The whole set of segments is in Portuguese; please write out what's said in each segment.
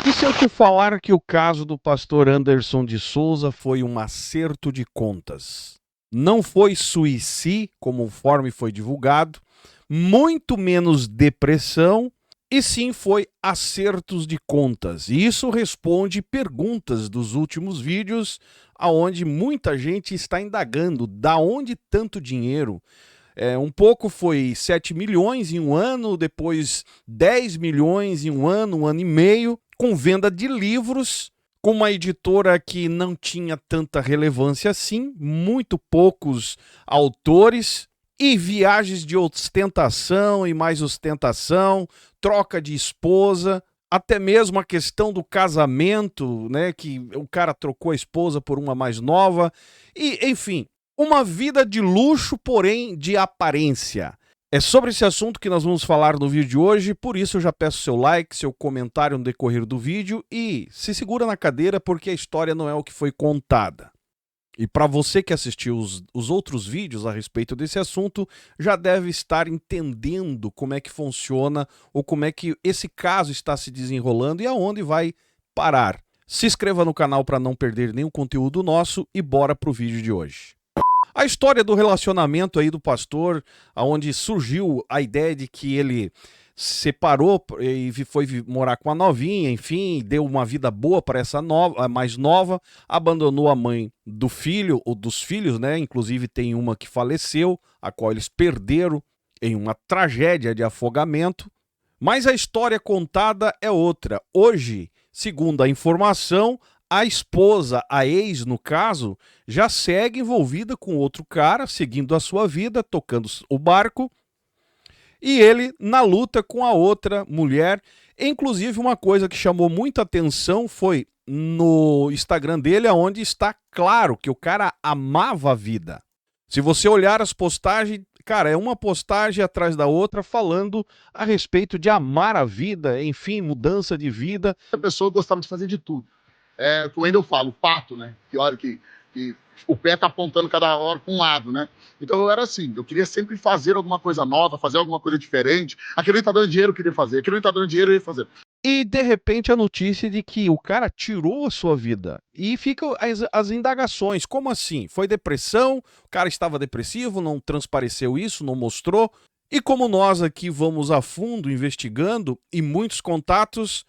E se eu te falar que o caso do pastor Anderson de Souza foi um acerto de contas? Não foi suicídio, conforme foi divulgado, muito menos depressão, e sim foi acertos de contas. E isso responde perguntas dos últimos vídeos, aonde muita gente está indagando da onde tanto dinheiro. Um pouco foi 7 milhões em um ano, depois 10 milhões em um ano e meio, com venda de livros, com uma editora que não tinha tanta relevância assim, muito poucos autores, e viagens de ostentação e mais ostentação, troca de esposa, até mesmo a questão do casamento, né, que o cara trocou a esposa por uma mais nova, e enfim, uma vida de luxo, porém de aparência. É sobre esse assunto que nós vamos falar no vídeo de hoje, por isso eu já peço seu like, seu comentário no decorrer do vídeo e se segura na cadeira porque a história não é o que foi contada. E para você que assistiu os outros vídeos a respeito desse assunto, já deve estar entendendo como é que funciona ou como é que esse caso está se desenrolando e aonde vai parar. Se inscreva no canal para não perder nenhum conteúdo nosso e bora pro vídeo de hoje. A história do relacionamento aí do pastor, onde surgiu a ideia de que ele separou e foi morar com a novinha, enfim, deu uma vida boa para essa nova, a mais nova, abandonou a mãe do filho, ou dos filhos, né? Inclusive tem uma que faleceu, a qual eles perderam em uma tragédia de afogamento. Mas a história contada é outra. Hoje, segundo a informação, a esposa, a ex no caso, já segue envolvida com outro cara, seguindo a sua vida, tocando o barco, e ele na luta com a outra mulher. Inclusive, uma coisa que chamou muita atenção foi no Instagram dele, onde está claro que o cara amava a vida. Se você olhar as postagens, cara, é uma postagem atrás da outra falando a respeito de amar a vida, enfim, mudança de vida. A pessoa gostava de fazer de tudo. O Wendel fala, o pato, né? Que hora que o pé tá apontando cada hora para um lado, né? Então eu era assim, eu queria sempre fazer alguma coisa nova, fazer alguma coisa diferente. Aquilo não tá dando dinheiro, eu queria fazer. Aquilo não tá dando dinheiro, eu ia fazer. E de repente a notícia de que o cara tirou a sua vida. E ficam as indagações. Como assim? Foi depressão? O cara estava depressivo, não transpareceu isso, não mostrou? E como nós aqui vamos a fundo investigando e muitos contatos,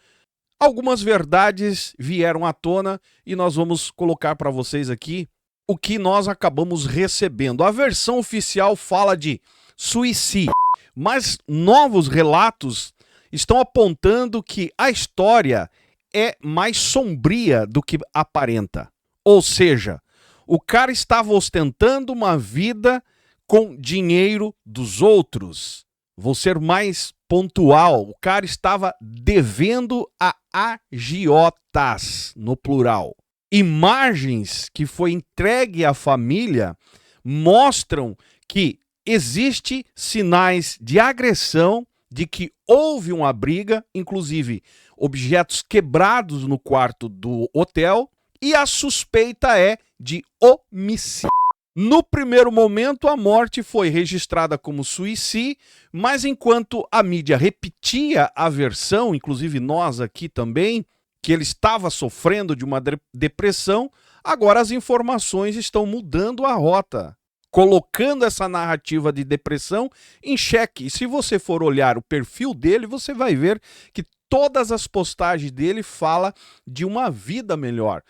algumas verdades vieram à tona e nós vamos colocar para vocês aqui o que nós acabamos recebendo. A versão oficial fala de suicídio, mas novos relatos estão apontando que a história é mais sombria do que aparenta. Ou seja, o cara estava ostentando uma vida com dinheiro dos outros. Vou ser mais pontual. O cara estava devendo a agiotas, no plural. Imagens que foi entregue à família mostram que existe sinais de agressão, de que houve uma briga, inclusive objetos quebrados no quarto do hotel, e a suspeita é de homicídio. No primeiro momento, a morte foi registrada como suicídio, mas enquanto a mídia repetia a versão, inclusive nós aqui também, que ele estava sofrendo de uma depressão, agora as informações estão mudando a rota, colocando essa narrativa de depressão em xeque. E se você for olhar o perfil dele, você vai ver que todas as postagens dele falam de uma vida melhor.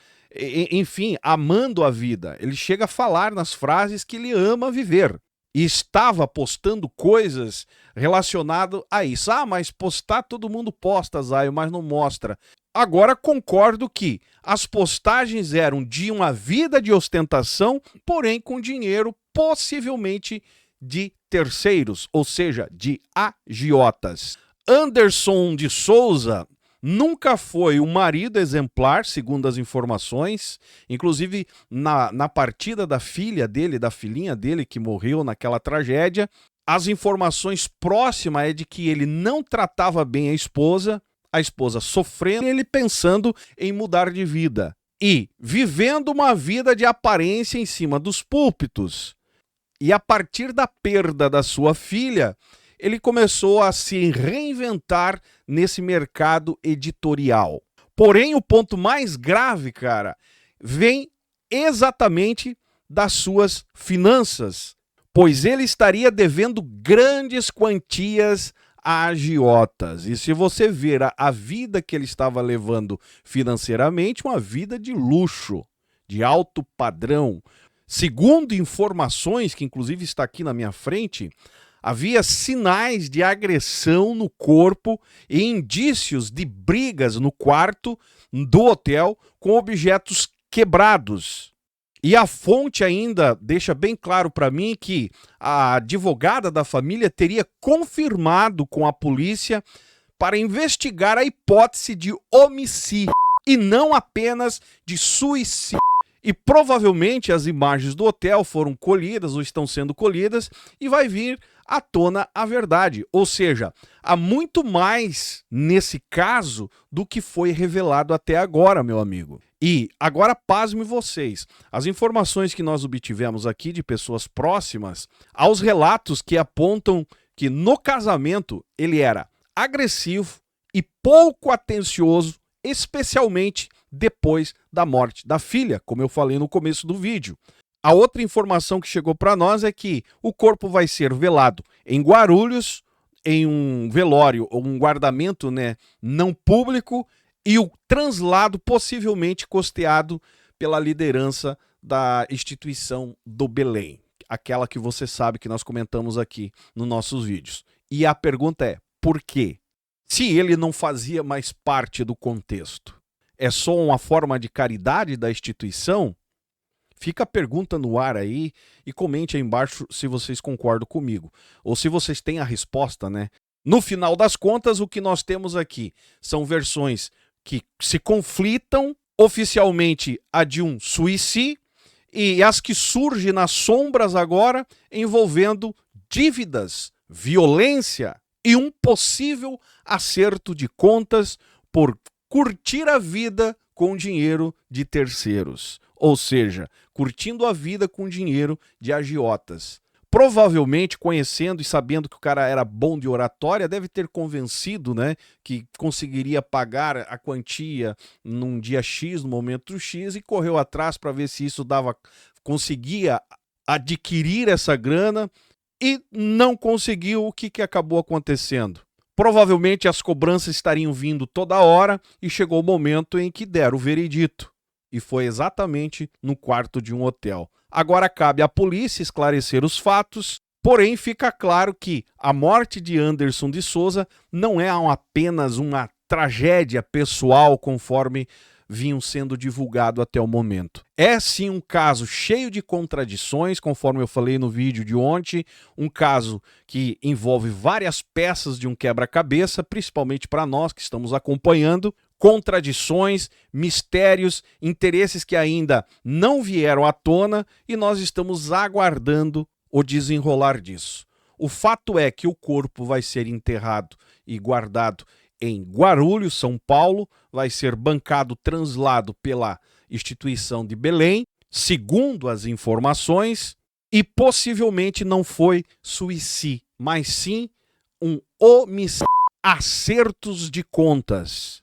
Enfim, amando a vida. Ele chega a falar nas frases que ele ama viver. E estava postando coisas relacionadas a isso. Ah, mas postar todo mundo posta, Zaio, mas não mostra. Agora concordo que as postagens eram de uma vida de ostentação, porém com dinheiro possivelmente de terceiros, ou seja, de agiotas. Anderson de Souza nunca foi um marido exemplar, segundo as informações. Inclusive, na partida da filha dele, da filhinha dele, que morreu naquela tragédia, as informações próximas é de que ele não tratava bem a esposa sofrendo, ele pensando em mudar de vida e vivendo uma vida de aparência em cima dos púlpitos. E a partir da perda da sua filha, ele começou a se reinventar nesse mercado editorial. Porém, o ponto mais grave, cara, vem exatamente das suas finanças, pois ele estaria devendo grandes quantias a agiotas. E se você ver a vida que ele estava levando financeiramente, uma vida de luxo, de alto padrão. Segundo informações, que inclusive está aqui na minha frente, havia sinais de agressão no corpo e indícios de brigas no quarto do hotel com objetos quebrados. E a fonte ainda deixa bem claro para mim que a advogada da família teria confirmado com a polícia para investigar a hipótese de homicídio e não apenas de suicídio. E provavelmente as imagens do hotel foram colhidas ou estão sendo colhidas e vai vir à tona a verdade. Ou seja, há muito mais nesse caso do que foi revelado até agora, meu amigo. E agora pasme vocês, as informações que nós obtivemos aqui de pessoas próximas aos relatos que apontam que no casamento ele era agressivo e pouco atencioso, especialmente depois da morte da filha, como eu falei no começo do vídeo. A outra informação que chegou para nós é que o corpo vai ser velado em Guarulhos, em um velório ou um guardamento, né, não público, e o translado possivelmente costeado pela liderança da instituição do Belém, aquela que você sabe que nós comentamos aqui nos nossos vídeos. E a pergunta é, por quê? Se ele não fazia mais parte do contexto, é só uma forma de caridade da instituição? Fica a pergunta no ar aí e comente aí embaixo se vocês concordam comigo. Ou se vocês têm a resposta, né? No final das contas, o que nós temos aqui são versões que se conflitam, oficialmente a de um suicídio e as que surgem nas sombras agora envolvendo dívidas, violência e um possível acerto de contas por curtir a vida com dinheiro de terceiros. Ou seja, curtindo a vida com dinheiro de agiotas. Provavelmente, conhecendo e sabendo que o cara era bom de oratória, deve ter convencido, né, que conseguiria pagar a quantia num dia X, no momento X, e correu atrás para ver se isso conseguia adquirir essa grana e não conseguiu. O que acabou acontecendo? Provavelmente as cobranças estariam vindo toda hora e chegou o momento em que deram o veredito. E foi exatamente no quarto de um hotel. Agora cabe à polícia esclarecer os fatos, porém fica claro que a morte de Anderson de Souza não é apenas uma tragédia pessoal conforme vinham sendo divulgado até o momento. É sim um caso cheio de contradições, conforme eu falei no vídeo de ontem, um caso que envolve várias peças de um quebra-cabeça, principalmente para nós que estamos acompanhando, contradições, mistérios, interesses que ainda não vieram à tona e nós estamos aguardando o desenrolar disso. O fato é que o corpo vai ser enterrado e guardado em Guarulhos, São Paulo, vai ser bancado, translado pela instituição de Belém, segundo as informações, e possivelmente não foi suicídio, mas sim um homicídio, acertos de contas.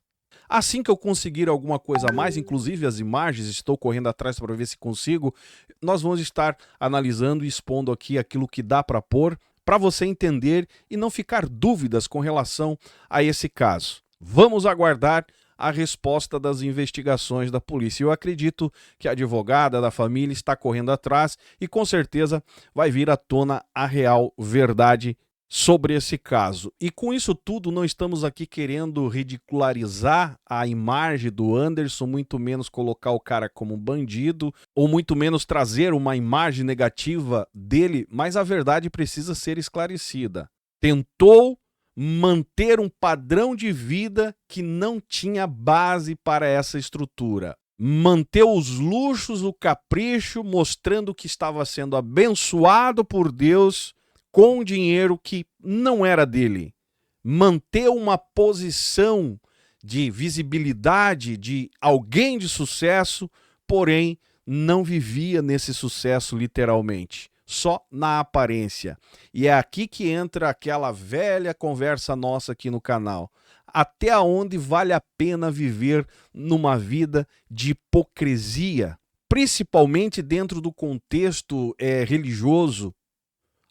Assim que eu conseguir alguma coisa a mais, inclusive as imagens, estou correndo atrás para ver se consigo, nós vamos estar analisando e expondo aqui aquilo que dá para pôr, para você entender e não ficar dúvidas com relação a esse caso. Vamos aguardar a resposta das investigações da polícia. Eu acredito que a advogada da família está correndo atrás e com certeza vai vir à tona a real verdade sobre esse caso. E com isso tudo, não estamos aqui querendo ridicularizar a imagem do Anderson, muito menos colocar o cara como bandido, ou muito menos trazer uma imagem negativa dele, mas a verdade precisa ser esclarecida. Tentou manter um padrão de vida que não tinha base para essa estrutura. Manteve os luxos, o capricho, mostrando que estava sendo abençoado por Deus com dinheiro que não era dele. Manter uma posição de visibilidade de alguém de sucesso, porém não vivia nesse sucesso literalmente, só na aparência. E é aqui que entra aquela velha conversa nossa aqui no canal. até onde vale a pena viver numa vida de hipocrisia, principalmente dentro do contexto religioso,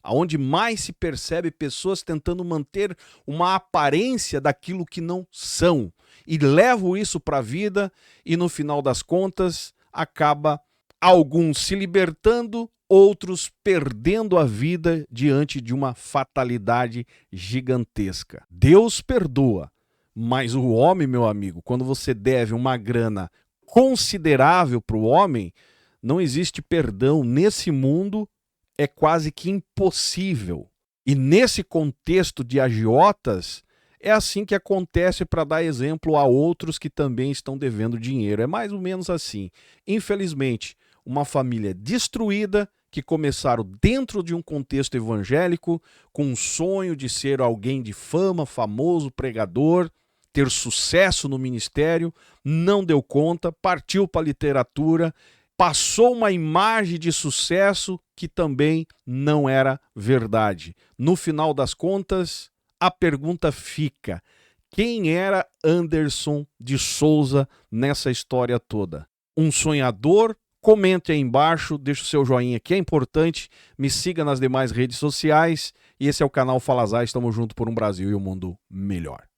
onde mais se percebe pessoas tentando manter uma aparência daquilo que não são, e levam isso para a vida e no final das contas acaba alguns se libertando, outros perdendo a vida diante de uma fatalidade gigantesca. Deus perdoa, mas o homem, meu amigo, quando você deve uma grana considerável para o homem, não existe perdão nesse mundo, é quase que impossível. E nesse contexto de agiotas, é assim que acontece, para dar exemplo a outros que também estão devendo dinheiro. É mais ou menos assim. Infelizmente, uma família destruída, que começaram dentro de um contexto evangélico, com um sonho de ser alguém de fama, famoso, pregador, ter sucesso no ministério, não deu conta, partiu para a literatura, passou uma imagem de sucesso que também não era verdade. No final das contas, a pergunta fica: quem era Anderson de Souza nessa história toda? Um sonhador? Comente aí embaixo, deixa o seu joinha que é importante, me siga nas demais redes sociais e esse é o canal Fala Zay, estamos juntos por um Brasil e um mundo melhor.